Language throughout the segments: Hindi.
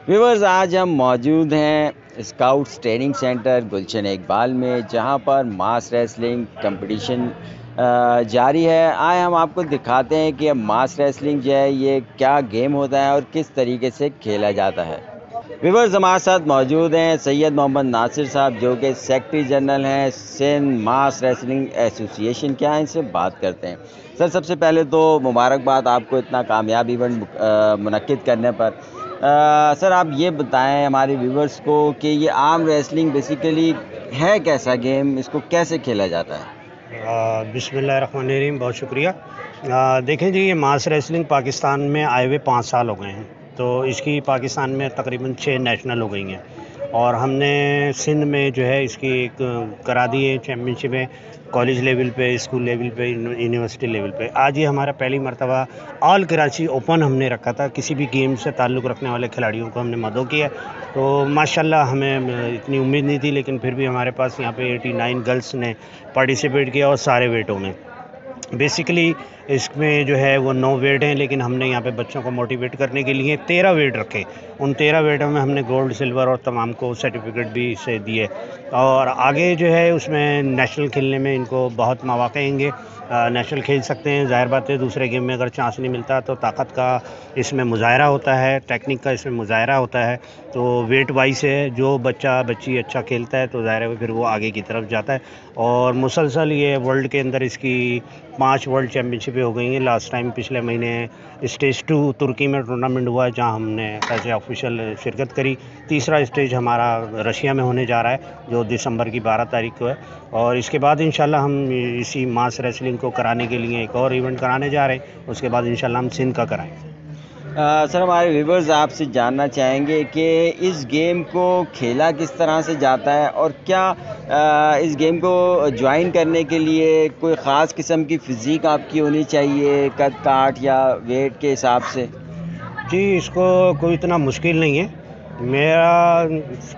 व्यूवर्स, आज हम मौजूद हैं स्काउट्स ट्रेनिंग सेंटर गुलशन इकबाल में, जहां पर मास रेसलिंग कंपटीशन जारी है। आए हम आपको दिखाते हैं कि अब मास रेसलिंग जो है ये क्या गेम होता है और किस तरीके से खेला जाता है। व्यूवर्स, हमारे साथ मौजूद हैं सैयद मोहम्मद नासिर साहब, जो कि सेक्रेटरी जनरल हैं सिंध मास रेसलिंग एसोसिएशन। क्या है, इनसे बात करते हैं। सर, सबसे पहले तो मुबारकबाद आपको इतना कामयाब इवेंट मुनक्किद करने पर। सर, आप ये बताएं हमारे व्यूवर्स को कि ये आर्म रेसलिंग बेसिकली है कैसा गेम, इसको कैसे खेला जाता है? बिस्मिल्लाहिर्रहमानिर्रहीम, बहुत शुक्रिया। देखें जी, ये मास रेसलिंग पाकिस्तान में आए हुए 5 साल हो गए हैं। तो इसकी पाकिस्तान में तकरीबन 6 नेशनल हो गई हैं और हमने सिंध में जो है इसकी एक करा दी है चैम्पियनशिपें, कॉलेज लेवल पे, स्कूल लेवल पे, यूनिवर्सिटी लेवल पे। आज ये हमारा पहली मरतबा ऑल कराची ओपन हमने रखा था। किसी भी गेम से ताल्लुक़ रखने वाले खिलाड़ियों को हमने मदऊ किया। तो माशाल्लाह हमें इतनी उम्मीद नहीं थी, लेकिन फिर भी हमारे पास यहाँ पे 89 गर्ल्स ने पार्टिसिपेट किया और सारे वेटों में। बेसिकली इसमें जो है वो 9 वेट हैं, लेकिन हमने यहाँ पे बच्चों को मोटिवेट करने के लिए 13 वेट रखे। उन 13 वेटों में हमने गोल्ड, सिल्वर और तमाम को सर्टिफिकेट भी इसे दिए। और आगे जो है उसमें नेशनल खेलने में इनको बहुत मौक़े होंगे। नेशनल खेल सकते हैं। ज़ाहिर बात है, दूसरे गेम में अगर चांस नहीं मिलता तो ताकत का इसमें मुज़ाहरा होता है, टेक्निक का इसमें मुज़ाहरा होता है। तो वेट वाइज है, जो बच्चा बच्ची अच्छा खेलता है तो ज़ाहिर है फिर वो आगे की तरफ जाता है। और मुसलसल ये वर्ल्ड के अंदर इसकी 5 वर्ल्ड चैम्पियनशिपें हो गई हैं। लास्ट टाइम पिछले महीने स्टेज 2 तुर्की में टूर्नामेंट हुआ है, जहां हमने एज ए ऑफिशियल शिरकत करी। तीसरा स्टेज हमारा रशिया में होने जा रहा है, जो दिसंबर की 12 तारीख को है। और इसके बाद इंशाल्लाह हम इसी मास रेसलिंग को कराने के लिए एक और इवेंट कराने जा रहे हैं। उसके बाद इंशाल्लाह हम सिंध का कराएंगे। सर, हमारे व्यूवर्स आपसे जानना चाहेंगे कि इस गेम को खेला किस तरह से जाता है और क्या इस गेम को ज्वाइन करने के लिए कोई ख़ास किस्म की फ़िज़ीक आपकी होनी चाहिए, कद काठ या वेट के हिसाब से? जी, इसको कोई इतना मुश्किल नहीं है। मेरा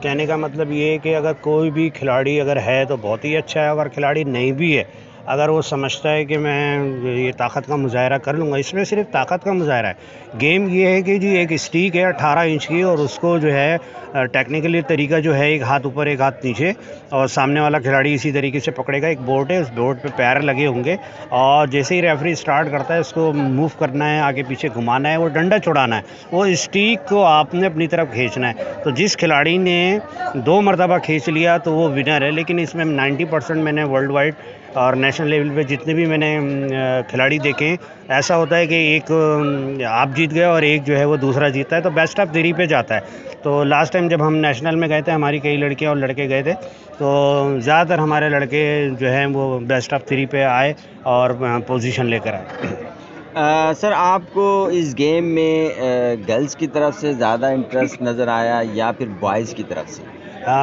कहने का मतलब ये है कि अगर कोई भी खिलाड़ी अगर है तो बहुत ही अच्छा है। अगर खिलाड़ी नहीं भी है, अगर वो समझता है कि मैं ये ताकत का मुज़ाहरा कर लूँगा, इसमें सिर्फ ताकत का मुज़ाहरा है। गेम ये है कि जी एक स्टिक है 18 इंच की, और उसको जो है टेक्निकली तरीका जो है एक हाथ ऊपर एक हाथ नीचे, और सामने वाला खिलाड़ी इसी तरीके से पकड़ेगा। एक बोर्ड है, उस बोर्ड पे पैर लगे होंगे, और जैसे ही रेफरी स्टार्ट करता है इसको मूव करना है, आगे पीछे घुमाना है, वो डंडा छुड़ाना है, वो स्टिक को आपने अपनी तरफ खींचना है। तो जिस खिलाड़ी ने 2 मरतबा खींच लिया तो वो विनर है। लेकिन इसमें 90% मैंने वर्ल्ड वाइड और नेशनल लेवल पे जितने भी मैंने खिलाड़ी देखे, ऐसा होता है कि एक आप जीत गए और एक जो है वो दूसरा जीतता है, तो बेस्ट ऑफ 3 पे जाता है। तो लास्ट टाइम जब हम नेशनल में गए थे, हमारी कई लड़कियां और लड़के गए थे, तो ज़्यादातर हमारे लड़के जो हैं वो बेस्ट ऑफ 3 पे आए और पोजीशन लेकर आए। सर, आपको इस गेम में गर्ल्स की तरफ से ज़्यादा इंटरेस्ट नज़र आया या फिर बॉयज़ की तरफ से?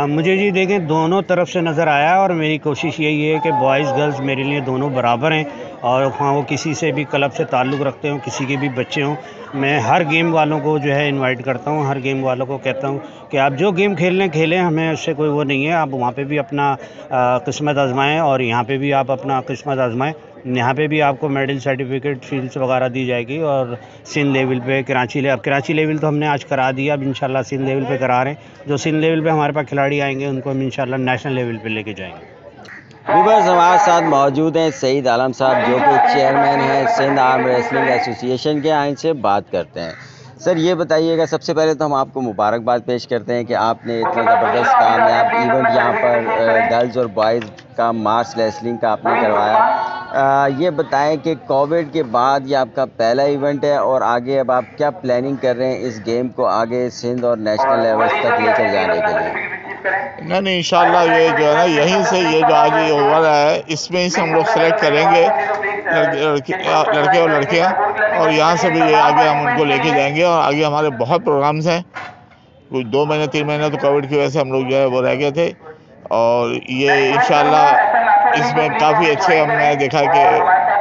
मुझे जी देखें, दोनों तरफ से नज़र आया, और मेरी कोशिश यही है कि बॉयज़ गर्ल्स मेरे लिए दोनों बराबर हैं। और हाँ, वो किसी से भी क्लब से ताल्लुक़ रखते हों, किसी के भी बच्चे हों, मैं हर गेम वालों को जो है इनवाइट करता हूँ। हर गेम वालों को कहता हूँ कि आप जो गेम खेलने खेलें, हमें उससे कोई वो नहीं है। आप वहाँ पे भी अपना किस्मत आजमाएं और यहाँ पे भी आप अपना किस्मत आजमाएं। यहाँ पे भी आपको मेडल, सर्टिफिकेट, शील्ड्स वगैरह दी जाएगी। और सिंध लेवल पे, अब कराची लेवल तो हमने आज करा दिया, अब इंशाल्लाह सिंध लेवल पे करा रहे हैं। जो सिंध लेवल पे हमारे पास खिलाड़ी आएंगे उनको हम इंशाल्लाह नेशनल लेवल पे लेके जाएंगे। व्यूवर्स, हमारे साथ मौजूद हैं सईद आलम साहब, जो कि चेयरमैन हैं सिंध आर्म रेसलिंग एसोसिएशन के। आइन से बात करते हैं। सर, ये बताइएगा, सबसे पहले तो हम आपको मुबारकबाद पेश करते हैं कि आपने इतना ज़बरदस्त कामयाब इवेंट यहाँ पर गर्ल्स और बॉयज़ का मास रेसलिंग का आपने करवाया। ये बताएं कि कोविड के बाद ये आपका पहला इवेंट है और आगे अब आप क्या प्लानिंग कर रहे हैं इस गेम को आगे सिंध और नेशनल लेवल्स तक लेकर जाने के लिए? नहीं, इंशाल्लाह ये जो है ना, यहीं से ये जो आज ये हो रहा है, इसमें ही से हम लोग सेलेक्ट करेंगे लड़के और लड़कियां, और यहाँ से भी ये आगे हम उनको लेके जाएंगे। और आगे हमारे बहुत प्रोग्राम्स हैं। कुछ 2 महीने 3 महीने तो कोविड की वजह से हम लोग जो है वो रह गए थे, और ये इंशाल्लाह इसमें काफ़ी अच्छे हमने देखा कि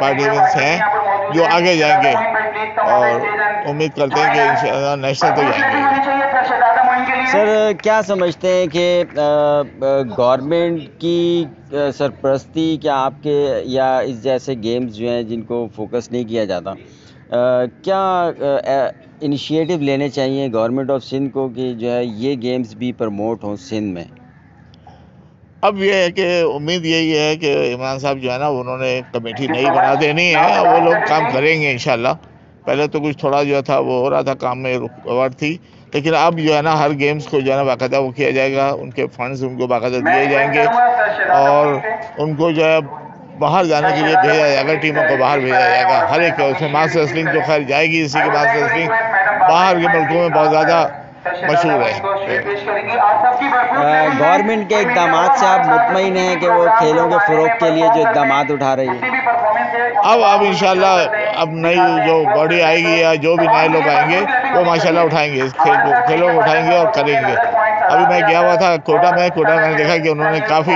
पार्टिसिपेंट्स हैं जो आगे जाएंगे, और उम्मीद करते हैं कि इंशाल्लाह नेशनल तो जाएंगे। सर, क्या समझते हैं कि गवर्नमेंट की सरपरस्ती क्या आपके या इस जैसे गेम्स जो हैं जिनको फोकस नहीं किया जाता, क्या इनिशिएटिव लेने चाहिए गवर्नमेंट ऑफ सिंध को कि जो है ये गेम्स भी प्रमोट हों सिंध में? अब ये है कि उम्मीद यही है कि इमरान साहब जो है ना, उन्होंने कमेटी नई बना देनी है, वो लोग काम करेंगे इंशाल्लाह। पहले तो कुछ थोड़ा जो था वो हो रहा था, काम में रुकावट थी, लेकिन अब जो है ना हर गेम्स को जो है ना बाकायदा वो किया जाएगा, उनके फंड्स उनको बाकायदा दिए जाएंगे और उनको जो है बाहर जाने के लिए भेजा जाएगा, टीमों को बाहर भेजा जाएगा। हर एक उसमें मास रेसलिंग तो खैर जाएगी, इसी के मास रेसलिंग बाहर के मुल्कों में बहुत ज़्यादा मशहूर है। गवर्नमेंट के इक़दाम से आप मुतमईन हैं कि वो खेलों के फ़रोग़ के लिए जो इक़दाम उठा रही है? अब इंशाल्लाह अब नई जो बॉडी आएगी या जो भी नए लोग आएंगे वो माशाल्लाह उठाएंगे, इस खेलों को उठाएंगे और करेंगे। अभी मैं गया हुआ था कोटा में मैंने देखा कि उन्होंने काफ़ी,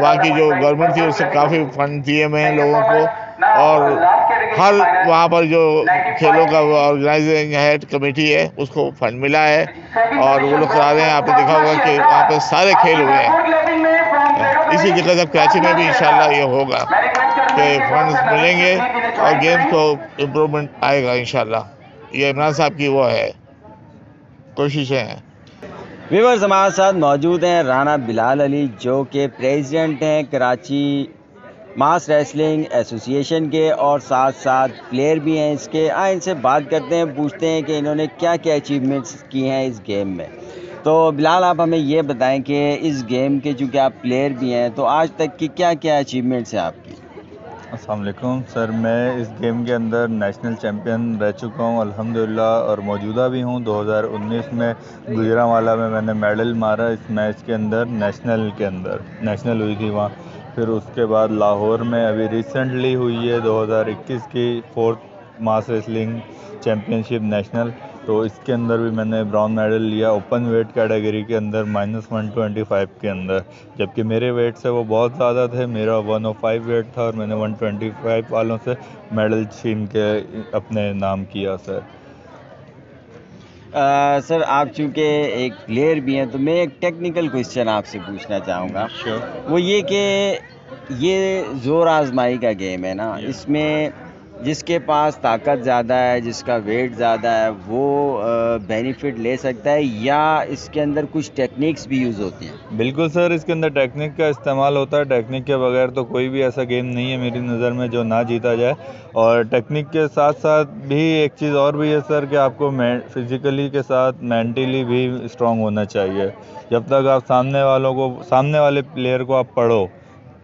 वहाँ की जो गवर्नमेंट थी उससे काफ़ी फंड दिए हुए हैं लोगों को, और हर वहाँ पर जो खेलों का ऑर्गेनाइजिंग हेड कमेटी है उसको फंड मिला है और वो लोग करा रहे हैं। आपने देखा होगा कि वहाँ पे सारे खेल हुए हैं। इसी जगह से कराची में भी इंशाल्लाह ये होगा कि फंड्स मिलेंगे और गेम्स को इम्प्रूवमेंट आएगा इंशाल्लाह। ये इमरान साहब की वो है कोशिशें हैं। व्यूअर्स, हमारे साथ मौजूद हैं राना बिलाल अली जो कि प्रेसिडेंट हैं कराची मास रेसलिंग एसोसिएशन के और साथ साथ प्लेयर भी हैं इसके। इनसे बात करते हैं, पूछते हैं कि इन्होंने क्या क्या अचीवमेंट्स की हैं इस गेम में। तो बिलाल, आप हमें ये बताएं कि इस गेम के चूँकि आप प्लेयर भी हैं तो आज तक की क्या क्या अचीवमेंट्स हैं आपकी? अस्सलाम वालेकुम सर, मैं इस गेम के अंदर नेशनल चैम्पियन रह चुका हूँ अल्हम्दुलिल्लाह, और मौजूदा भी हूँ। 2019 में गुजरांवाला में मैंने मेडल मारा इस मैच के अंदर, नेशनल हुई थी वहाँ। फिर उसके बाद लाहौर में अभी रिसेंटली हुई है 2021 की 4th मास रेसलिंग चैम्पियनशिप नेशनल, तो इसके अंदर भी मैंने ब्राउन मेडल लिया ओपन वेट कैटेगरी के अंदर -125 के अंदर, जबकि मेरे वेट से वो बहुत ज़्यादा थे। मेरा 105 वेट था और मैंने 125 वालों से मेडल छीन के अपने नाम किया सर। सर, आप चूँकि एक प्लेयर भी हैं तो मैं एक टेक्निकल क्वेश्चन आपसे पूछना चाहूँगा। वो ये कि ये ज़ोर आजमाई का गेम है ना, इसमें जिसके पास ताकत ज़्यादा है, जिसका वेट ज़्यादा है, वो बेनिफिट ले सकता है, या इसके अंदर कुछ टेक्निक्स भी यूज़ होती हैं? बिल्कुल सर, इसके अंदर टेक्निक का इस्तेमाल होता है। टेक्निक के बगैर तो कोई भी ऐसा गेम नहीं है मेरी नज़र में जो ना जीता जाए। और टेक्निक के साथ साथ भी एक चीज़ और भी है सर कि आपको फिज़िकली के साथ मेंटली भी स्ट्रांग होना चाहिए। जब तक आप सामने वाले प्लेयर को आप पढ़ो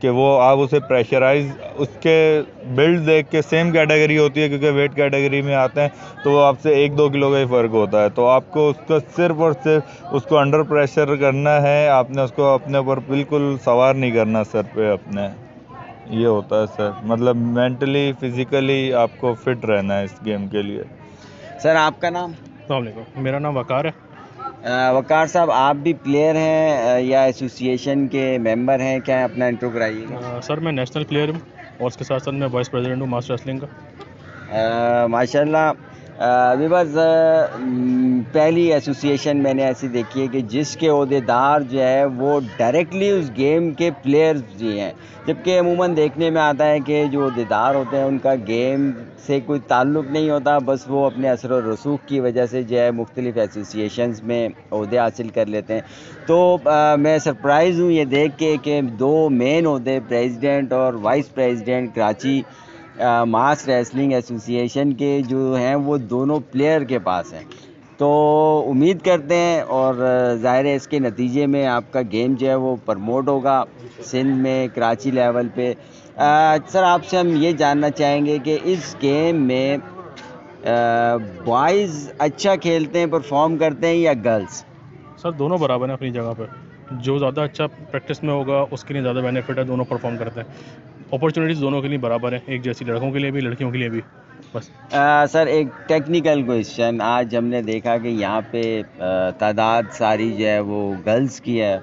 कि वो आप उसे प्रेशराइज, उसके बिल्ड देख के, सेम कैटेगरी होती है क्योंकि वेट कैटेगरी में आते हैं तो वो आपसे 1-2 किलो का ही फ़र्क होता है, तो आपको उसको सिर्फ और सिर्फ उसको अंडर प्रेशर करना है। आपने उसको अपने ऊपर बिल्कुल सवार नहीं करना सर पे अपने। ये होता है सर, मतलब मेंटली फिज़िकली आपको फिट रहना है इस गेम के लिए। सर, आपका नाम? अस्सलाम वालेकुम, मेरा नाम वकार है। वकार साहब, आप भी प्लेयर हैं या एसोसिएशन के मेंबर हैं? क्या अपना इंट्रो कराइएगा। सर, मैं नेशनल प्लेयर हूँ और उसके साथ साथ मैं वाइस प्रेसिडेंट हूँ मास रेसलिंग का। माशाल्लाह। व्यूअर्स, पहली एसोसिएशन मैंने ऐसी देखी है कि जिसके ओहदेदार जो है वो डायरेक्टली उस गेम के प्लेयर्स जी हैं, जबकि अमूमन देखने में आता है कि जो ओहदेदार होते हैं उनका गेम से कोई ताल्लुक़ नहीं होता, बस वो अपने असर और रसूख की वजह से जो है मुख्तलिफ़ एसोसिएशंस में ओहदे हासिल कर लेते हैं। तो मैं सरप्राइज़ हूँ ये देख के कि 2 मेन ओहदे, प्रेसिडेंट और वाइस प्रेसिडेंट कराची मास रेसलिंग एसोसिएशन के जो हैं वो दोनों प्लेयर के पास हैं। तो उम्मीद करते हैं और ज़ाहिर है इसके नतीजे में आपका गेम जो है वो प्रमोट होगा सिंध में, कराची लेवल पे। सर, आपसे हम ये जानना चाहेंगे कि इस गेम में बॉयज़ अच्छा खेलते हैं, परफॉर्म करते हैं, या गर्ल्स? सर, दोनों बराबर हैं अपनी जगह पर। जो ज़्यादा अच्छा प्रैक्टिस में होगा उसके लिए ज़्यादा बेनिफिट है, दोनों परफॉर्म करते हैं। अपॉर्चुनिटीज़ दोनों के लिए बराबर है, एक जैसी, लड़कों के लिए भी लड़कियों के लिए भी। बस सर, एक टेक्निकल क्वेश्चन, आज हमने देखा कि यहाँ पे तादाद सारी जो है वो गर्ल्स की है,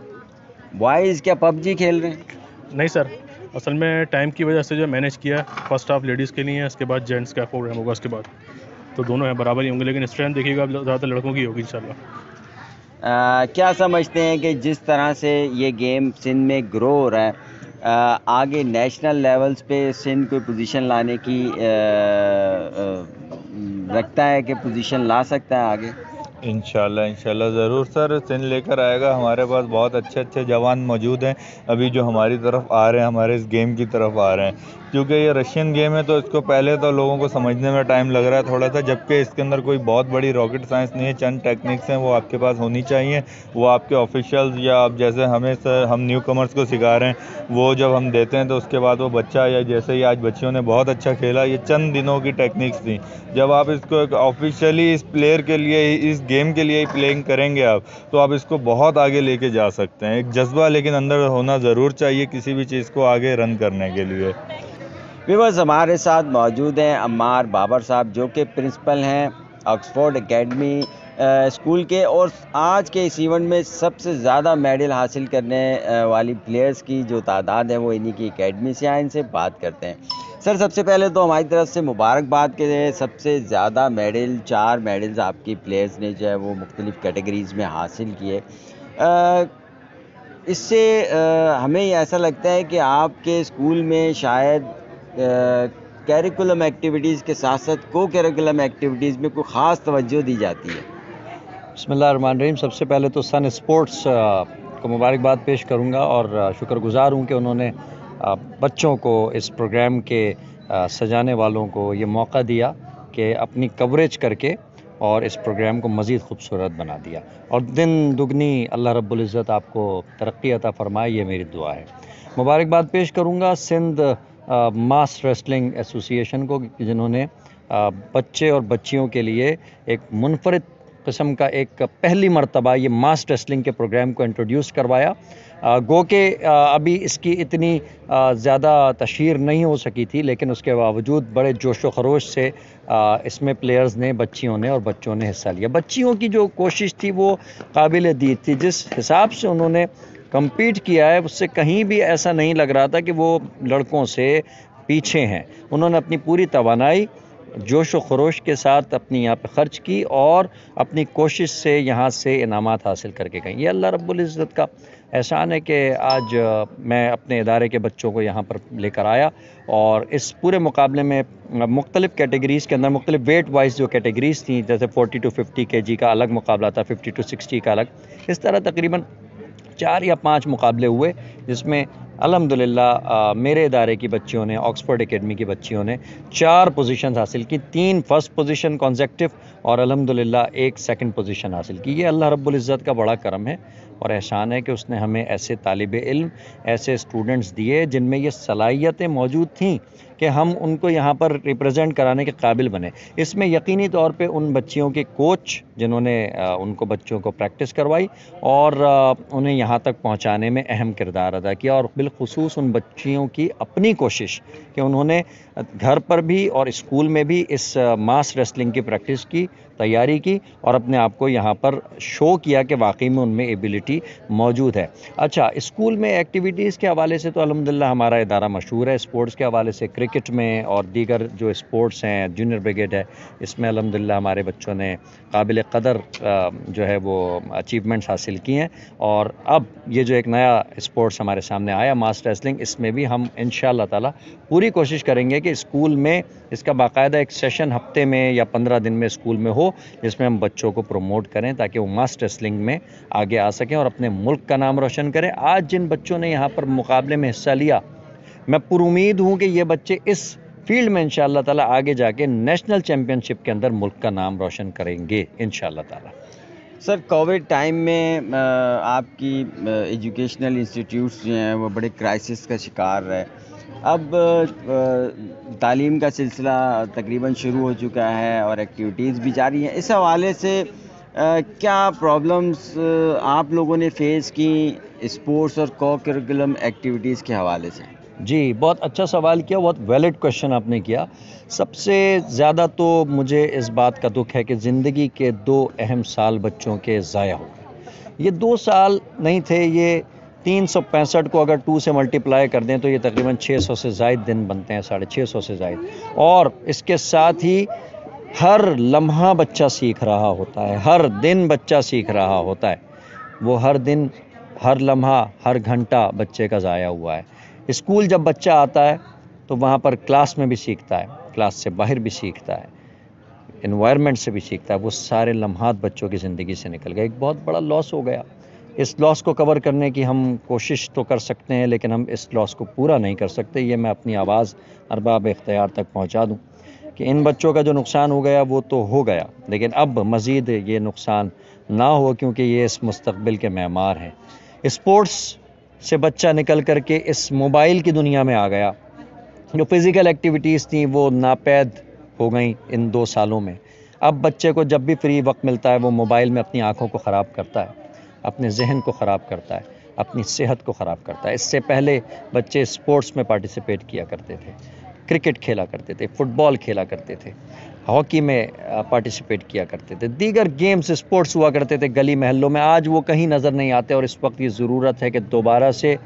बॉयज़ क्या पबजी खेल रहे हैं? नहीं सर, असल में टाइम की वजह से जो मैनेज किया है, फर्स्ट हाफ लेडीज़ के लिए है, उसके बाद जेंट्स का प्रोग्राम होगा उसके बाद, तो दोनों हैं बराबर ही होंगे, लेकिन स्ट्रेंथ देखिएगा ज़्यादा लड़कों की होगी इंशाल्लाह। क्या समझते हैं कि जिस तरह से ये गेम सिंध में ग्रो हो रहा है, आगे नेशनल लेवल्स पे सिंध कोई पोजीशन लाने की रखता है कि पोजीशन ला सकता है आगे? इंशाल्लाह ज़रूर सर, सिंध लेकर आएगा। हमारे पास बहुत अच्छे अच्छे जवान मौजूद हैं अभी जो हमारी तरफ आ रहे हैं, हमारे इस गेम की तरफ आ रहे हैं। क्योंकि ये रशियन गेम है तो इसको पहले तो लोगों को समझने में टाइम लग रहा है थोड़ा सा, जबकि इसके अंदर कोई बहुत बड़ी रॉकेट साइंस नहीं है। चंद टेक्निक्स हैं वो आपके पास होनी चाहिए, वो आपके ऑफिशियल्स या आप जैसे हमें सर हम न्यू कमर्स को सिखा रहे हैं वो जब हम देते हैं तो उसके बाद वो बच्चा या जैसे ही आज बच्चियों ने बहुत अच्छा खेला, ये चंद दिनों की टेक्निक्स थी। जब आप इसको एक ऑफिशियली इस प्लेयर के लिए, इस गेम के लिए ही प्लेइंग करेंगे आप, तो आप इसको बहुत आगे लेके जा सकते हैं। एक जज्बा लेकिन अंदर होना ज़रूर चाहिए किसी भी चीज़ को आगे रन करने के लिए। व्यूअर्स, हमारे साथ मौजूद हैं अम्मार बाबर साहब जो कि प्रिंसिपल हैं ऑक्सफोर्ड एकेडमी स्कूल के, और आज के इस इवेंट में सबसे ज़्यादा मेडल हासिल करने वाली प्लेयर्स की जो तादाद है वो इन्हीं की एकेडमी से आए। इनसे बात करते हैं। सर, सबसे पहले तो हमारी तरफ से मुबारकबाद के सबसे ज़्यादा मेडल, 4 मेडल्स आपकी प्लेयर्स ने जो है वो मुख्तलिफ़ कैटेगरीज़ में हासिल किए। इससे हमें ऐसा लगता है कि आपके स्कूल में शायद करिकुलम एक्टिविटीज़ के साथ साथ को करिकुलम एक्टिविटीज़ में कोई ख़ास तवज्जो दी जाती है। बिस्मिल्लाहिर्रहमानिर्रहीम। सबसे पहले तो सन स्पोर्ट्स को मुबारकबाद पेश करूंगा और शुक्रगुजार हूं कि उन्होंने बच्चों को, इस प्रोग्राम के सजाने वालों को ये मौका दिया कि अपनी कवरेज करके और इस प्रोग्राम को मज़ीद खूबसूरत बना दिया, और दिन दुगनी अल्लाह रब्बुल इज़्ज़त आपको तरक्की अता फ़रमाए, ये मेरी दुआ है। मुबारकबाद पेश करूंगा सिंध मास रेसलिंग एसोसिएशन को, जिन्होंने बच्चे और बच्चियों के लिए एक मुनफरिद किस्म का एक पहली मर्तबा ये मास रेसलिंग के प्रोग्राम को इंट्रोड्यूस करवाया। गो के अभी इसकी इतनी ज़्यादा तशहीर नहीं हो सकी थी, लेकिन उसके बावजूद बड़े जोश व खरोश से इसमें प्लेयर्स ने, बच्चियों ने और बच्चों ने हिस्सा लिया। बच्चियों की जो कोशिश थी वो काबिल दीद थी। जिस हिसाब से उन्होंने कम्पीट किया है उससे कहीं भी ऐसा नहीं लग रहा था कि वो लड़कों से पीछे हैं। उन्होंने अपनी पूरी तवानाई जोश व खरोश के साथ अपनी यहाँ पे ख़र्च की और अपनी कोशिश से यहाँ से इनामात हासिल करके गई। ये अल्लाह रब्बुल इज़्ज़त का एहसान है कि आज मैं अपने इदारे के बच्चों को यहाँ पर लेकर आया, और इस पूरे मुकाबले में मुख्तलिफ़ कैटेगरीज़ के अंदर मुख्तलिफ वेट वाइज जो कैटेगरीज़ थी, जैसे 40 to 50 kg का अलग मुकाबला था, 50 to 60 का अलग, इस तरह तकरीबन 4 या 5 मुकाबले हुए, जिसमें अल्हम्दुलिल्लाह मेरे इदारे की बच्चियों ने, ऑक्सफोर्ड एकेडमी की बच्चियों ने 4 पोजीशन हासिल की, 3 फर्स्ट पोजीशन कॉन्सेक्टिव और अल्हम्दुलिल्लाह 1 सेकंड पोजीशन हासिल की। ये अल्लाह रब्बुल इज़्ज़त का बड़ा करम है और एहसान है कि उसने हमें ऐसे तालिब इल्म, ऐसे स्टूडेंट्स दिए जिनमें ये सलाहियतें मौजूद थीं कि हम उनको यहाँ पर रिप्रेजेंट कराने के काबिल बने। इसमें यकीनी तौर पे उन बच्चियों के कोच जिन्होंने उनको बच्चों को प्रैक्टिस करवाई और उन्हें यहाँ तक पहुँचाने में अहम किरदार अदा किया, और बिलखुसूस उन बच्चियों की अपनी कोशिश कि उन्होंने घर पर भी और स्कूल में भी इस मास रेसलिंग की प्रैक्टिस की, तैयारी की और अपने आप को यहाँ पर शो किया कि वाकई में उनमें एबिलिटी मौजूद है। अच्छा, स्कूल में एक्टिविटीज़ के हवाले से तो अल्हम्दुलिल्लाह हमारा इदारा मशहूर है। स्पोर्ट्स के हवाले से क्रिकेट में और दीगर जो स्पोर्ट्स हैं, जूनियर ब्रिगेड है, इसमें अल्हम्दुलिल्लाह हमारे बच्चों ने काबिल कदर जो है वो अचीवमेंट्स हासिल किए हैं। और अब ये जो एक नया स्पोर्ट्स हमारे सामने आया, मास रेसलिंग, इसमें भी हम इंशाअल्लाह ताला पूरी कोशिश करेंगे कि स्कूल में इसका बाकायदा एक सेशन हफ्ते में या 15 दिन में स्कूल में हो, जिसमें हम बच्चों को प्रमोट करें ताकि वो मास रेसलिंग में आगे आ सकें और अपने मुल्क का नाम रोशन करें। आज जिन बच्चों ने यहाँ पर मुकाबले में हिस्सा लिया, मैं पुरुमीद हूँ कि ये बच्चे इस फील्ड में इंशाअल्लाह ताला आगे जाके नेशनल चैम्पियनशिप के अंदर मुल्क का नाम रोशन करेंगे इंशाअल्लाह ताला। सर, कोविड टाइम में आपकी एजुकेशनल इंस्टीट्यूट्स जो हैं वो बड़े क्राइसिस का शिकार रहे। अब तालीम का सिलसिला तकरीबन शुरू हो चुका है और एक्टिविटीज़ भी जारी हैं। इस हवाले से क्या प्रॉब्लम्स आप लोगों ने फेस की स्पोर्ट्स और को करिकुलम एक्टिविटीज़ के हवाले से? जी, बहुत अच्छा सवाल किया, बहुत वैलिड क्वेश्चन आपने किया। सबसे ज़्यादा तो मुझे इस बात का दुख है कि ज़िंदगी के 2 अहम साल बच्चों के ज़ाया हो गए। ये 2 साल नहीं थे, ये 365 को अगर 2 से मल्टीप्लाई कर दें तो ये तकरीबन 600 से ज़ायद दिन बनते हैं, 650 से ज़ायद। और इसके साथ ही हर लम्हा बच्चा सीख रहा होता है, हर दिन बच्चा सीख रहा होता है। वो हर दिन, हर लम्हा, हर घंटा बच्चे का ज़ाया हुआ है। स्कूल जब बच्चा आता है तो वहाँ पर क्लास में भी सीखता है, क्लास से बाहर भी सीखता है। इन्वायरमेंट से भी सीखता है, वो सारे लम्हात बच्चों की ज़िंदगी से निकल गए। एक बहुत बड़ा लॉस हो गया। इस लॉस को कवर करने की हम कोशिश तो कर सकते हैं, लेकिन हम इस लॉस को पूरा नहीं कर सकते। ये मैं अपनी आवाज़ अरबाब इख्तियार तक पहुंचा दूं कि इन बच्चों का जो नुकसान हो गया वो तो हो गया, लेकिन अब मज़ीद ये नुकसान ना हो, क्योंकि ये इस मुस्तक़बिल के मेमार हैं। स्पोर्ट्स से बच्चा निकल कर के इस मोबाइल की दुनिया में आ गया। जो फ़िज़िकल एक्टिविटीज़ थी वो नापैद हो गई इन 2 सालों में। अब बच्चे को जब भी फ्री वक्त मिलता है वो मोबाइल में अपनी आँखों को ख़राब करता है, अपने जहन को ख़राब करता है, अपनी सेहत को ख़राब करता है। इससे पहले बच्चे स्पोर्ट्स में पार्टिसिपेट किया करते थे, क्रिकेट खेला करते थे, फुटबॉल खेला करते थे, हॉकी में पार्टिसिपेट किया करते थे, दीगर गेम्स स्पोर्ट्स हुआ करते थे गली महल्लों में। आज वो कहीं नज़र नहीं आते और इस वक्त ये ज़रूरत है कि दोबारा से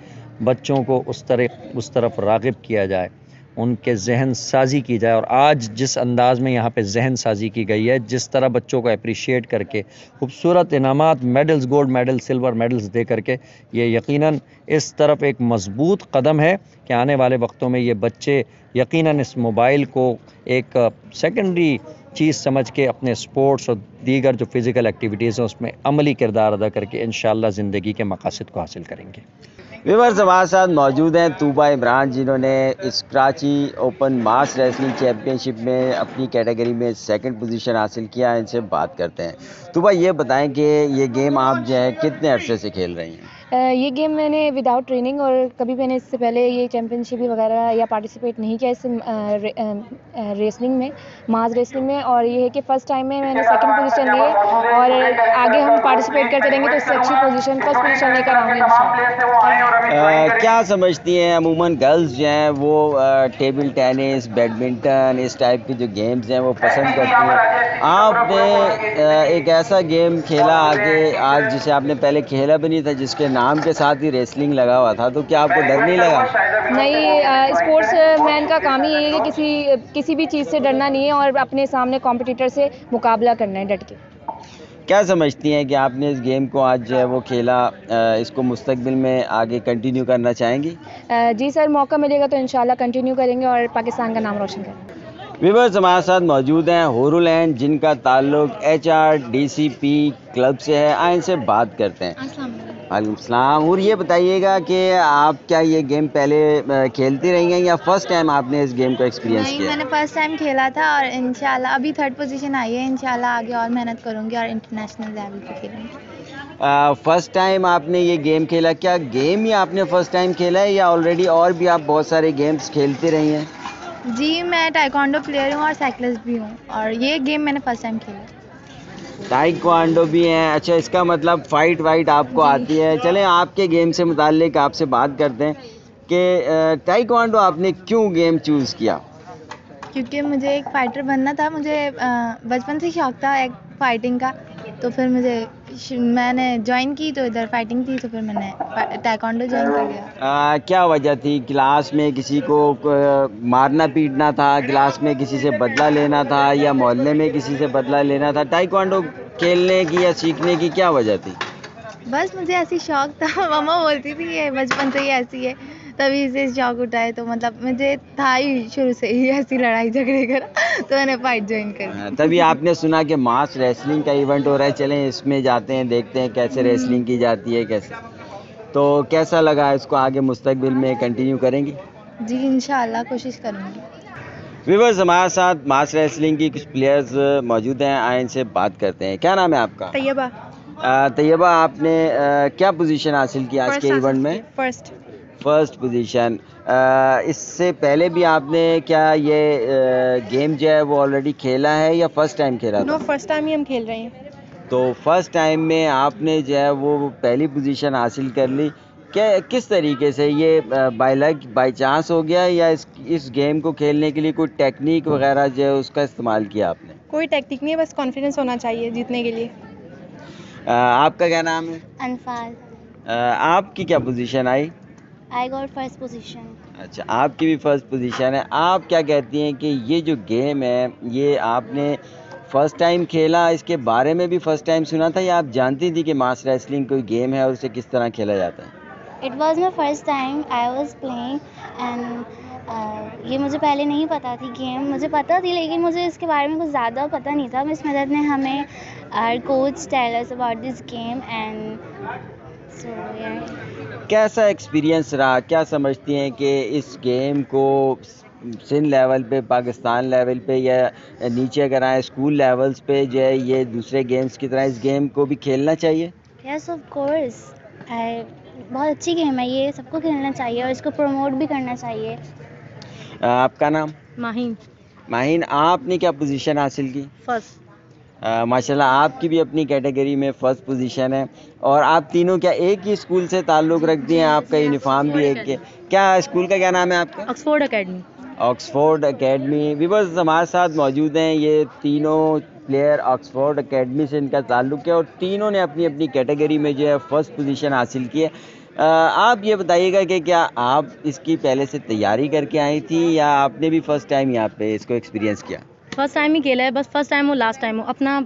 बच्चों को उस तरफ राग़िब किया जाए, उनके जहन साजी की जाए। और आज जिस अंदाज़ में यहाँ पे जहन साजी की गई है, जिस तरह बच्चों को अप्रिशिएट करके खूबसूरत इनामात, medals, gold medal, silver medals दे करके, ये यकीनन इस तरफ एक मज़बूत कदम है कि आने वाले वक्तों में ये बच्चे यकीनन इस मोबाइल को एक सेकेंडरी चीज़ समझ के अपने स्पोर्ट्स और दीगर जो फ़िज़िकल एक्टिविटीज़ हैं उसमें अमली किरदार अदा करके इंशाअल्लाह ज़िंदगी के मकासद को हासिल करेंगे। व्यूअर्स, हमारे साथ मौजूद हैं तूबा इमरान, जिन्होंने इस कराची ओपन मास रेसलिंग चैम्पियनशिप में अपनी कैटेगरी में 2nd पोजीशन हासिल किया है। इनसे बात करते हैं। तूबा, ये बताएं कि ये गेम आप जो है कितने अरसे से खेल रही हैं? ये गेम मैंने विदाउट ट्रेनिंग और कभी मैंने इससे पहले ये चैम्पियनशिप वगैरह या पार्टिसिपेट नहीं किया इस रेसलिंग में, मास रेसलिंग में। और ये है कि फ़र्स्ट टाइम में मैंने 2nd पोजीशन ली है और आगे हम पार्टिसिपेट करते रहेंगे तो इससे अच्छी पोजीशन 1st पोजीशन लेकर आऊँगी इंशाल्लाह। क्या समझती हैं अमूमन गर्ल्स जो हैं वो टेबल टेनिस, बैडमिंटन, इस टाइप के जो गेम्स हैं वो पसंद करती हैं? आपने एक ऐसा गेम खेला आगे आज जिसे आपने पहले खेला भी नहीं था, जिसके नाम के साथ ही रेसलिंग लगा हुआ था, तो क्या आपको डर नहीं लगा? नहीं, स्पोर्ट्स मैन का काम ही यही है कि किसी भी चीज़ से डरना नहीं है और अपने सामने कॉम्पिटिटर से मुकाबला करना है डट के। क्या समझती हैं कि आपने इस गेम को आज जो है वो खेला, इसको मुस्तकबिल में आगे कंटिन्यू करना चाहेंगी? जी सर, मौका मिलेगा तो इंशाल्लाह कंटिन्यू करेंगे और पाकिस्तान का नाम रोशन करेंगे। व्यूअर्स, हमारे साथ मौजूद हैं हुरुल ऐन, जिनका ताल्लुक HRDCP क्लब से है। आए इनसे बात करते हैं। वालेकुम सलाम। और ये बताइएगा कि आप क्या ये गेम पहले खेलती रही हैं या फर्स्ट टाइम आपने इस गेम को एक्सपीरियंस किया? नहीं, मैंने फर्स्ट टाइम खेला था और इंशाल्लाह अभी 3rd पोजीशन आई है। इंशाल्लाह आगे और मेहनत करूँगी और इंटरनेशनल लेवल पे खेलूँगी। फर्स्ट टाइम आपने ये गेम खेला, क्या गेम ही आपने फर्स्ट टाइम खेला है या ऑलरेडी और भी आप बहुत सारे गेम्स खेलती रही हैं? जी, मैं ताइक्वांडो प्लेयर हूँ और साइकिलिस्ट भी हूँ और ये गेम मैंने फर्स्ट टाइम खेला। ताइक्वांडो भी हैं, अच्छा, इसका मतलब फ़ाइट वाइट आपको आती है। चलें आपके गेम से मुताल्लिक आपसे बात करते हैं कि ताइक्वांडो आपने क्यों गेम चूज़ किया? क्योंकि मुझे एक फ़ाइटर बनना था। मुझे बचपन से शौक़ था एक फ़ाइटिंग का, तो फिर मैंने ज्वाइन की तो इधर फ़ाइटिंग थी तो फिर मैंने ताइक्वांडो ज्वाइन कर लिया। क्या वजह थी? क्लास में किसी को मारना पीटना था, क्लास में किसी से बदला लेना था या मोहल्ले में किसी से बदला लेना था? ताइक्वांडो खेलने की या सीखने की क्या वजह थी? बस मुझे ऐसी शौक़ था, मम्मा बोलती थी ये बचपन से ही ऐसी है, तभी से शौक़ उठाए। तो मतलब मुझे था ही शुरू से ही ऐसी लड़ाई झगड़े का, तो मैंने फ़ाइट ज्वाइन कर। तभी आपने सुना कि मास रेसलिंग का इवेंट हो रहा है, चलें इसमें जाते हैं, देखते हैं कैसे रेसलिंग की जाती है, कैसे। तो कैसा लगा? इसको आगे मुस्तकबिल में कंटिन्यू करेंगी? जी इंशाल्लाह कोशिश करूँगी। व्यूअर्स, हमारे साथ मास रेसलिंग की कुछ प्लेयर्स मौजूद हैं, आए इनसे बात करते हैं। क्या नाम है आपका? तैयबा। तैयबा, आपने क्या पोजीशन हासिल की आज के इवेंट में? First position. इससे पहले भी आपने क्या ये गेम जो है वो ऑलरेडी खेला है या फर्स्ट टाइम खेला था? नो, फर्स्ट टाइम ही हम खेल रहे हैं। तो फर्स्ट टाइम में आपने जो है वो पहली पोजीशन हासिल कर ली, क्या किस तरीके से? ये बाय लक, बाय चांस हो गया या इस गेम को खेलने के लिए कोई टेक्निक वगैरह जो है उसका इस्तेमाल किया आपने? कोई टेक्निक नहीं है, बस कॉन्फिडेंस होना चाहिए जीतने के लिए। आपका क्या नाम है? अनफाल। आपकी क्या position I? I got first position. अच्छा, आपकी भी फर्स्ट पोजीशन है। आप क्या कहती हैं कि ये जो गेम है ये आपने फर्स्ट टाइम खेला, इसके बारे में भी फर्स्ट टाइम सुना था या आप जानती थी कि मास रेसलिंग कोई गेम है और उसे किस तरह खेला जाता है? It was my first time I was playing and ये मुझे पहले नहीं पता थी गेम, मुझे पता थी लेकिन मुझे इसके बारे में कुछ ज़्यादा पता नहीं था। मिस मदद ने हमें coach tell us about this game and so कैसा एक्सपीरियंस रहा? क्या समझती हैं कि इस गेम को सिंध लेवल पे, पाकिस्तान लेवल पे या नीचे अगर आए स्कूल लेवल्स पे जो है ये दूसरे गेम्स की तरह इस गेम को भी खेलना चाहिए? यस ऑफ कोर्स, बहुत अच्छी गेम है ये, सबको खेलना चाहिए और इसको प्रमोट भी करना चाहिए। आपका नाम? माहिन। माहिन, आपने क्या पोजीशन हासिल की? फर्स्ट। माशाल्लाह, आपकी भी अपनी कैटेगरी में फ़र्स्ट पोजीशन है। और आप तीनों क्या एक ही स्कूल से ताल्लुक़ रखती हैं? आपका यूनिफॉर्म भी एक के? क्या स्कूल का क्या नाम है आपका? Oxford academy. Oxford academy. Viewers हमारे साथ मौजूद हैं, ये तीनों प्लेयर ऑक्सफोर्ड एकेडमी से इनका ताल्लुक़ है और तीनों ने अपनी अपनी कैटेगरी में जो है फ़र्स्ट पोजीशन हासिल की है। आप ये बताइएगा कि क्या आप इसकी पहले से तैयारी करके आई थी या आपने भी फ़र्स्ट टाइम यहाँ पे इसको एक्सपीरियंस किया? फर्स्ट टाइम ही खेला है, बस फर्स्ट टाइम हो लास्ट टाइम हो, अपना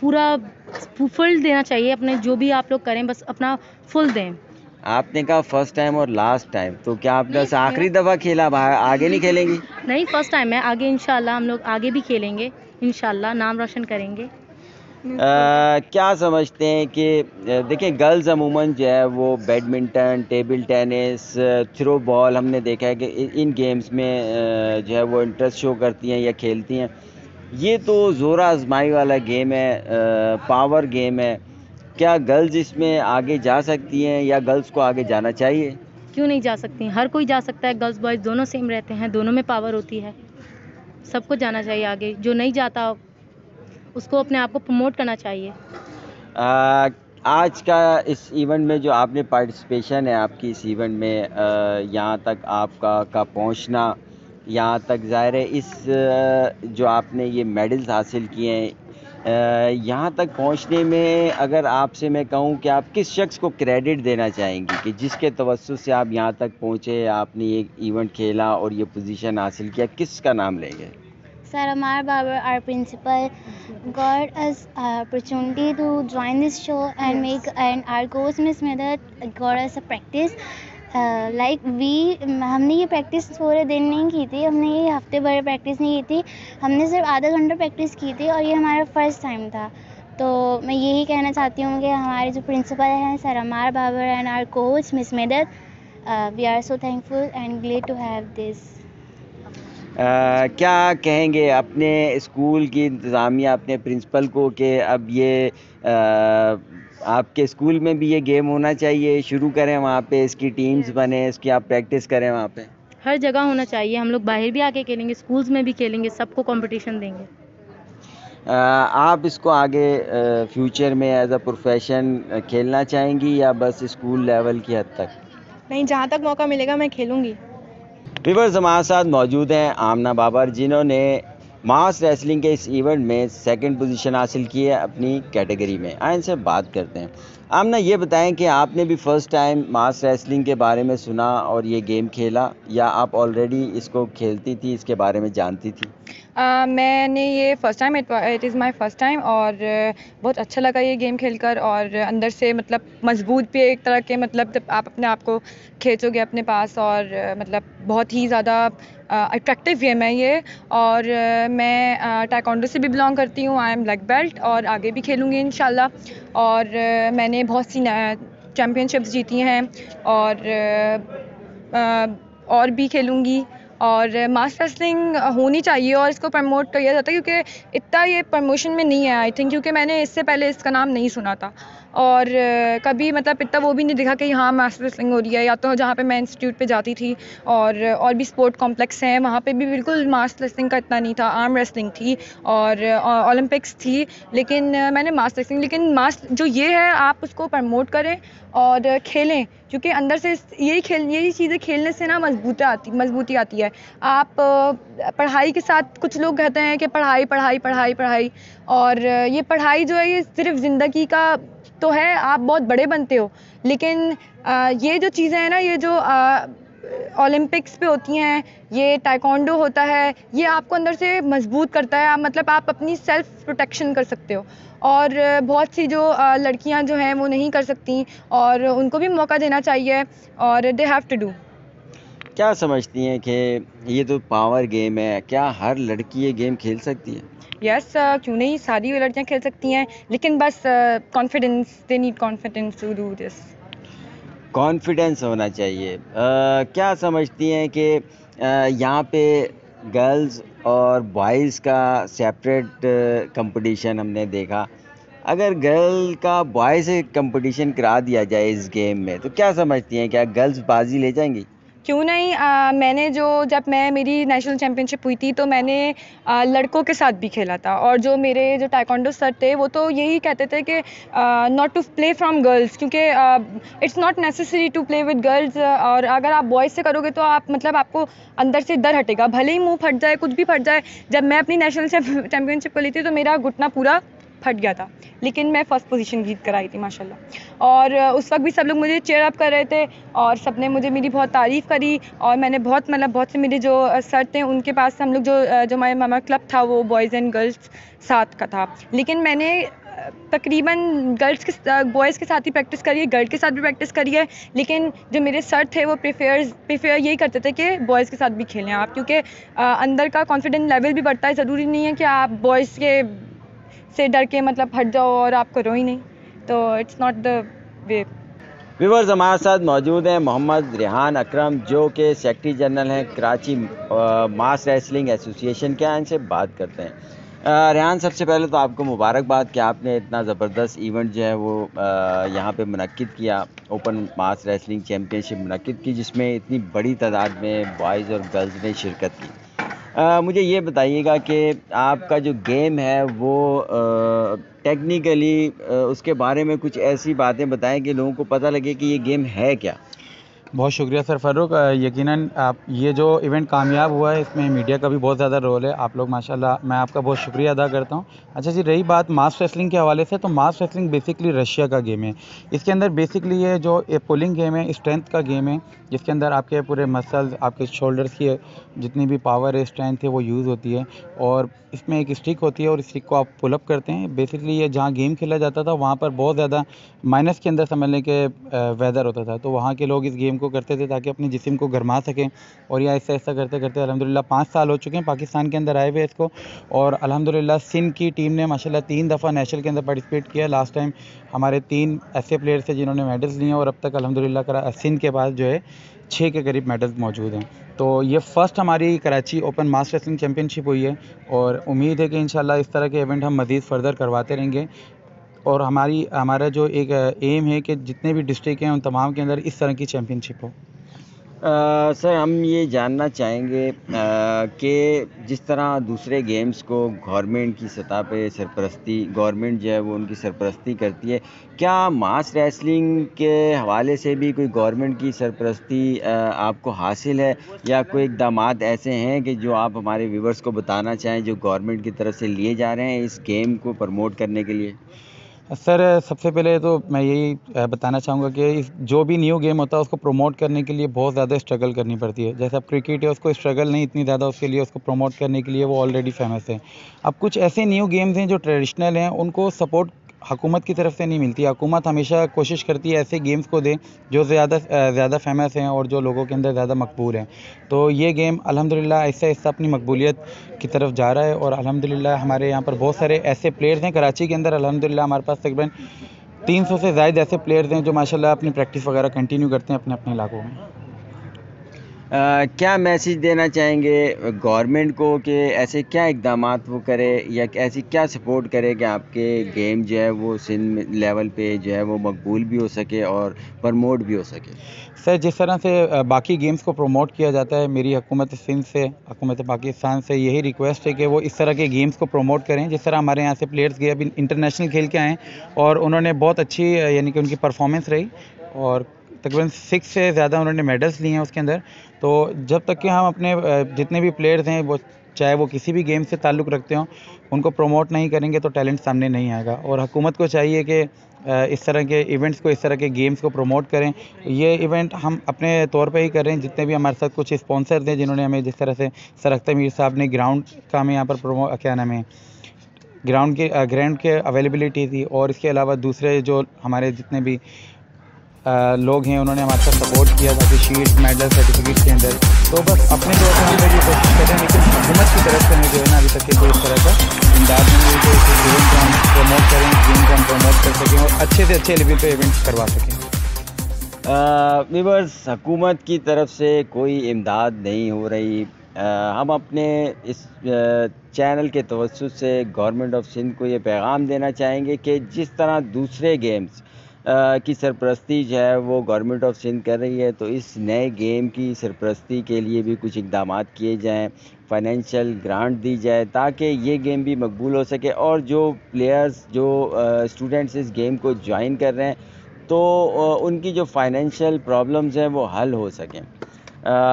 पूरा फुल देना चाहिए। अपने जो भी आप लोग करें बस अपना फुल दें। आपने कहा फर्स्ट टाइम और लास्ट टाइम, तो क्या आप बस आखिरी दफ़ा खेला, आगे नहीं खेलेंगी? नहीं, फर्स्ट टाइम है, आगे इंशाल्लाह हम लोग आगे भी खेलेंगे, इंशाल्लाह नाम रोशन करेंगे। क्या समझते हैं कि देखिए गर्ल्स अमूमन जो है वो badminton, table tennis, throw ball हमने देखा है कि इन गेम्स में जो है वो इंटरेस्ट शो करती हैं या खेलती हैं। ये तो ज़ोर आजमाई वाला गेम है, पावर गेम है। क्या गर्ल्स इसमें आगे जा सकती हैं या गर्ल्स को आगे जाना चाहिए? क्यों नहीं जा सकती, हर कोई जा सकता है। गर्ल्स बॉयज़ दोनों सेम रहते हैं, दोनों में पावर होती है, सबको जाना चाहिए आगे। जो नहीं जाता उसको अपने आप को प्रमोट करना चाहिए। आज का इस इवेंट में जो आपने पार्टिसिपेशन है आपकी इस इवेंट में, यहाँ तक आपका पहुँचना, यहाँ तक ज़ाहिर है इस जो आपने ये मेडल्स हासिल किए हैं, यहाँ तक पहुँचने में अगर आपसे मैं कहूँ कि आप किस शख्स को क्रेडिट देना चाहेंगी कि जिसके तवज्जुह से आप यहाँ तक पहुँचे, आपने ये इवेंट खेला और ये पोजीशन हासिल किया, किसका नाम लेंगे? Sir Amar Babar, our principal, got us opportunity to join this show and our coach Miss Medhat got us a practice. हमने ये प्रैक्टिस पूरे दिन नहीं की थी, हमने ये हफ्ते भर प्रैक्टिस नहीं की थी, हमने सिर्फ आधा घंटा प्रैक्टिस की थी और ये हमारा फर्स्ट टाइम था। तो मैं यही कहना चाहती हूँ कि हमारे जो प्रिंसिपल हैं sir Amar Babar and our coach miss Midhat, we are so thankful and glad to have this. क्या कहेंगे अपने स्कूल की इंतज़ामिया, अपने प्रिंसिपल को कि अब ये आपके स्कूल में भी ये गेम होना चाहिए, शुरू करें वहाँ पे, इसकी टीम्स बने, इसकी आप प्रैक्टिस करें वहाँ पे? हर जगह होना चाहिए, हम लोग बाहर भी आके खेलेंगे, स्कूल्स में भी खेलेंगे, सबको कंपटीशन देंगे। आप इसको आगे फ्यूचर में एज अ प्रोफेशन खेलना चाहेंगी या बस स्कूल लेवल की हद तक? नहीं, जहाँ तक मौका मिलेगा मैं खेलूँगी। व्यूअर्स हमारे साथ मौजूद हैं आमना बाबर, जिन्होंने मास रेसलिंग के इस इवेंट में सेकंड पोजीशन हासिल की है अपनी कैटेगरी में। आइए इनसे बात करते हैं। आमना, ये बताएं कि आपने भी फ़र्स्ट टाइम मास रेसलिंग के बारे में सुना और ये गेम खेला या आप ऑलरेडी इसको खेलती थी, इसके बारे में जानती थी? मैंने ये first time, it is my first time और बहुत अच्छा लगा ये गेम खेलकर। और अंदर से मतलब मजबूत भी एक तरह के, मतलब आप अपने आप को खींचोगे अपने पास और मतलब बहुत ही ज़्यादा अट्रैक्टिव गेम है ये। और मैं टाइकोंडो से भी बिलोंग करती हूँ, आई एम ब्लैक बेल्ट और आगे भी खेलूँगी इंशाल्लाह। और मैंने बहुत सी चैम्पियनशिप्स जीती हैं और भी खेलूँगी। और मास रेसलिंग होनी चाहिए और इसको प्रमोट किया जाता है क्योंकि इतना ये प्रमोशन में नहीं है आई थिंक, क्योंकि मैंने इससे पहले इसका नाम नहीं सुना था और कभी मतलब इतना वो भी नहीं देखा कि यहाँ मास रेसलिंग हो रही है। या तो जहाँ पे मैं इंस्टीट्यूट पे जाती थी और भी स्पोर्ट कॉम्प्लेक्स हैं, वहाँ पे भी बिल्कुल मास रेसलिंग का इतना नहीं था। आर्म रेसलिंग थी और ओलंपिक्स थी, लेकिन मैंने मास रेसलिंग, लेकिन मास जो ये है आप उसको प्रमोट करें और खेलें, क्योंकि अंदर से यही चीज़ें खेलने से ना मजबूती आती है। आप पढ़ाई के साथ, कुछ लोग कहते हैं कि पढ़ाई पढ़ाई पढ़ाई पढ़ाई, और ये पढ़ाई जो है ये सिर्फ ज़िंदगी का तो है, आप बहुत बड़े बनते हो, लेकिन ये जो चीज़ें हैं ना, ये जो ओलंपिक्स पे होती हैं, ये टाइकोंडो होता है, ये आपको अंदर से मजबूत करता है। मतलब आप अपनी सेल्फ प्रोटेक्शन कर सकते हो और बहुत सी जो लड़कियां जो हैं वो नहीं कर सकती और उनको भी मौका देना चाहिए और दे हैव टू डू। क्या समझती हैं कि ये तो पावर गेम है, क्या हर लड़की ये गेम खेल सकती है? यस, क्यों नहीं, सारी लड़कियां खेल सकती हैं, लेकिन बस confidence, they need confidence to do this. Confidence होना चाहिए। क्या समझती हैं कि यहाँ पे गर्ल्स और बॉयज़ का सेपरेट कंपटीशन हमने देखा, अगर गर्ल का बॉय से कंपटीशन करा दिया जाए इस गेम में, तो क्या समझती हैं, क्या गर्ल्स बाजी ले जाएंगी? क्यों नहीं, मैंने जब मेरी नेशनल चैम्पियनशिप हुई थी तो मैंने लड़कों के साथ भी खेला था, और जो मेरे टाइकोंडो सर थे वो तो यही कहते थे कि not to play from girls, क्योंकि it's not necessary to play with girls, और अगर आप बॉयज़ से करोगे तो आप मतलब आपको अंदर से डर हटेगा, भले ही मुंह फट जाए, कुछ भी फट जाए। जब मैं अपनी नेशनल चैम्पियनशिप को ली थी तो मेरा घुटना पूरा फट गया था, लेकिन मैं फर्स्ट पोजीशन जीत कर आई थी माशाल्लाह। और उस वक्त भी सब लोग मुझे चेयर अप कर रहे थे और सबने मुझे मेरी बहुत तारीफ़ करी, और मैंने बहुत से मेरे जो सर थे उनके पास हम लोग जो हमारे मामा क्लब था वो बॉयज़ एंड गर्ल्स साथ का था, लेकिन मैंने तकरीबन बॉयज़ के साथ ही प्रैक्टिस करी है, गर्ल के साथ भी प्रैक्टिस करी है, लेकिन जो मेरे सर थे वो प्रेफर यही करते थे कि बॉयज़ के साथ भी खेलें आप, क्योंकि अंदर का कॉन्फिडेंस लेवल भी बढ़ता है। ज़रूरी नहीं है कि आप बॉयज़ के से डर के मतलब हट जाओ और आप करो ही नहीं, तो it's not the way. Viewers, हमारे साथ मौजूद हैं मोहम्मद रेहान अकरम, जो कि सेक्रेटरी जनरल हैं कराची मास रेसलिंग एसोसिएशन के। इनसे बात करते हैं। रेहान, सबसे पहले तो आपको मुबारकबाद कि आपने इतना ज़बरदस्त इवेंट जो है वो यहाँ पे मुनक्किद किया, ओपन मास रेसलिंग चैम्पियनशिप मुनक्किद की, जिसमें इतनी बड़ी तादाद में बॉयज़ और गर्ल्स ने शिरकत की। मुझे ये बताइएगा कि आपका जो गेम है वो टेक्निकली उसके बारे में कुछ ऐसी बातें बताएं कि लोगों को पता लगे कि ये गेम है क्या। बहुत शुक्रिया सर फ़ारूक। यकीनन आप ये जो इवेंट कामयाब हुआ है इसमें मीडिया का भी बहुत ज़्यादा रोल है, आप लोग माशाल्लाह, मैं आपका बहुत शुक्रिया अदा करता हूँ। अच्छा जी, रही बात मास रेसलिंग के हवाले से, तो मास रेसलिंग बेसिकली रशिया का गेम है। इसके अंदर बेसिकली ये जो पुलिंग गेम है, स्ट्रेंथ का गेम है, जिसके अंदर आपके पूरे मसल्स, आपके शोल्डर्स की जितनी भी पावर है, स्ट्रेंथ है, वो यूज़ होती है, और इसमें एक स्टिक होती है और स्टिक को आप पुल अप करते हैं। बेसिकली ये जहाँ गेम खेला जाता था वहाँ पर बहुत ज़्यादा माइनस के अंदर समझ लें कि वेदर होता था, तो वहाँ के लोग इस गेम को करते थे ताकि अपने जिस्म को गरमा सकें, और यह ऐसा करते करते अल्हम्दुलिल्लाह 5 साल हो चुके हैं पाकिस्तान के अंदर आए हुए इसको, और अल्हम्दुलिल्लाह सिंध की टीम ने माशाल्लाह 3 दफ़ा नेशनल के अंदर पार्टिसिपेट किया। लास्ट टाइम हमारे 3 ऐसे प्लेयर्स थे जिन्होंने मेडल्स लिए हैं, और अब तक अल्हम्दुलिल्लाह सिंध के पास जो है 6 के करीब मेडल्स मौजूद हैं। तो ये फ़र्स्ट हमारी कराची ओपन मास रेसलिंग चैम्पियनशिप हुई है, और उम्मीद है कि इंशाल्लाह इस तरह के इवेंट हम मज़ीद फ़र्दर करवाते रहेंगे, और हमारा जो एक एम है कि जितने भी डिस्ट्रिक्ट हैं उन तमाम के अंदर इस तरह की चैम्पियनशिप हो। सर, हम ये जानना चाहेंगे कि जिस तरह दूसरे गेम्स को गवर्नमेंट की सतह पे सरपरस्ती, गवर्नमेंट जो है वो उनकी सरपरस्ती करती है, क्या मास रेसलिंग के हवाले से भी कोई गवर्नमेंट की सरपरस्ती आपको हासिल है, या कोई इक़दामात ऐसे हैं कि जो आप हमारे व्यूवर्स को बताना चाहें, जो गवर्नमेंट की तरफ से लिए जा रहे हैं इस गेम को प्रमोट करने के लिए? सर, सबसे पहले तो मैं यही बताना चाहूँगा कि जो भी न्यू गेम होता है उसको प्रमोट करने के लिए बहुत ज़्यादा स्ट्रगल करनी पड़ती है। जैसे अब क्रिकेट है, उसको स्ट्रगल नहीं इतनी ज़्यादा उसके लिए, उसको प्रमोट करने के लिए वो ऑलरेडी फेमस है। अब कुछ ऐसे न्यू गेम्स हैं जो ट्रेडिशनल हैं, उनको सपोर्ट हुकूमत की तरफ से नहीं मिलती। हुकूमत हमेशा कोशिश करती है ऐसे गेम्स को दे जो ज़्यादा फेमस हैं और जो लोगों के अंदर ज़्यादा मकबूल हैं। तो ये गेम अल्हम्दुलिल्लाह ऐसे अपनी मकबूलियत की तरफ जा रहा है, और अल्हम्दुलिल्लाह हमारे यहाँ पर बहुत सारे ऐसे प्लेयर्स हैं कराची के अंदर। अल्हम्दुलिल्लाह हमारे पास तकरीबन 300 से ज़ायद ऐसे प्लेयर्स हैं जो माशाल्लाह अपनी प्रैक्टिस वगैरह कंटिन्यू करते हैं अपने अपने इलाकों में। क्या मैसेज देना चाहेंगे गवर्नमेंट को कि ऐसे क्या इक़दामात वो करे, या ऐसी क्या सपोर्ट करे कि आपके गेम जो है वो सिंध लेवल पे जो है वो मकबूल भी हो सके और प्रमोट भी हो सके? सर, जिस तरह से बाकी गेम्स को प्रमोट किया जाता है, मेरी हुकूमत सिंध से, हुकूमत पाकिस्तान से यही रिक्वेस्ट है कि वो इस तरह के गेम्स को प्रमोट करें। जिस तरह हमारे यहाँ से प्लेयर्स गए अभी इंटरनेशनल खेल के आए और उन्होंने बहुत अच्छी यानी कि उनकी परफॉर्मेंस रही, और तकरीबन 6 से ज़्यादा उन्होंने मेडल्स लिए हैं उसके अंदर। तो जब तक कि हम अपने जितने भी प्लेयर्स हैं, वो चाहे वो किसी भी गेम से ताल्लुक़ रखते हों, उनको प्रमोट नहीं करेंगे तो टैलेंट सामने नहीं आएगा। और हुकूमत को चाहिए कि इस तरह के इवेंट्स को, इस तरह के गेम्स को प्रमोट करें। ये इवेंट हम अपने तौर पे ही कर रहे हैं। जितने भी हमारे साथ कुछ स्पॉन्सर्स हैं जिन्होंने हमें, जिस तरह से सर अख्तर मीर साहब ने ग्राउंड का हमें यहाँ पर ग्राउंड के अवेलेबिलिटी थी, और इसके अलावा दूसरे जो हमारे जितने भी लोग हैं उन्होंने हमारे साथ सपोर्ट किया ताकि शीट मेडल सर्टिफिकेट के अंदर। तो बस अपने तौर पर हम लोग ये कोशिश कर रहे हैं, लेकिन हुकूमत की तरफ से हमें जो है ना अभी तक के कोई इस तरह का इमदाद नहीं हुई कि इस गेम को हम प्रमोट करें, गेम को हम प्रमोट कर सकें और अच्छे से अच्छे लेवल पे इवेंट्स करवा सकें। व्यूअर्स, हुकूमत की तरफ से कोई इमदाद नहीं हो रही। हम अपने इस चैनल के तवज्जुह से गवर्नमेंट ऑफ सिंध को ये पैगाम देना चाहेंगे कि जिस तरह दूसरे गेम्स की सरपरस्ती जो है वो गवर्नमेंट ऑफ सिंध कर रही है, तो इस नए गेम की सरपरस्ती के लिए भी कुछ इक़दाम किए जाएं, फाइनेंशियल ग्रांट दी जाए ताकि ये गेम भी मकबूल हो सके और जो प्लेयर्स जो स्टूडेंट्स इस गेम को ज्वाइन कर रहे हैं तो उनकी जो फाइनेंशियल प्रॉब्लम्स हैं वो हल हो सकें।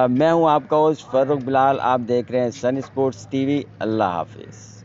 मैं हूं आपका होस्ट फ़र्रुख बिलाल, आप देख रहे हैं सन स्पोर्ट्स टीवी। अल्लाह हाफिज़।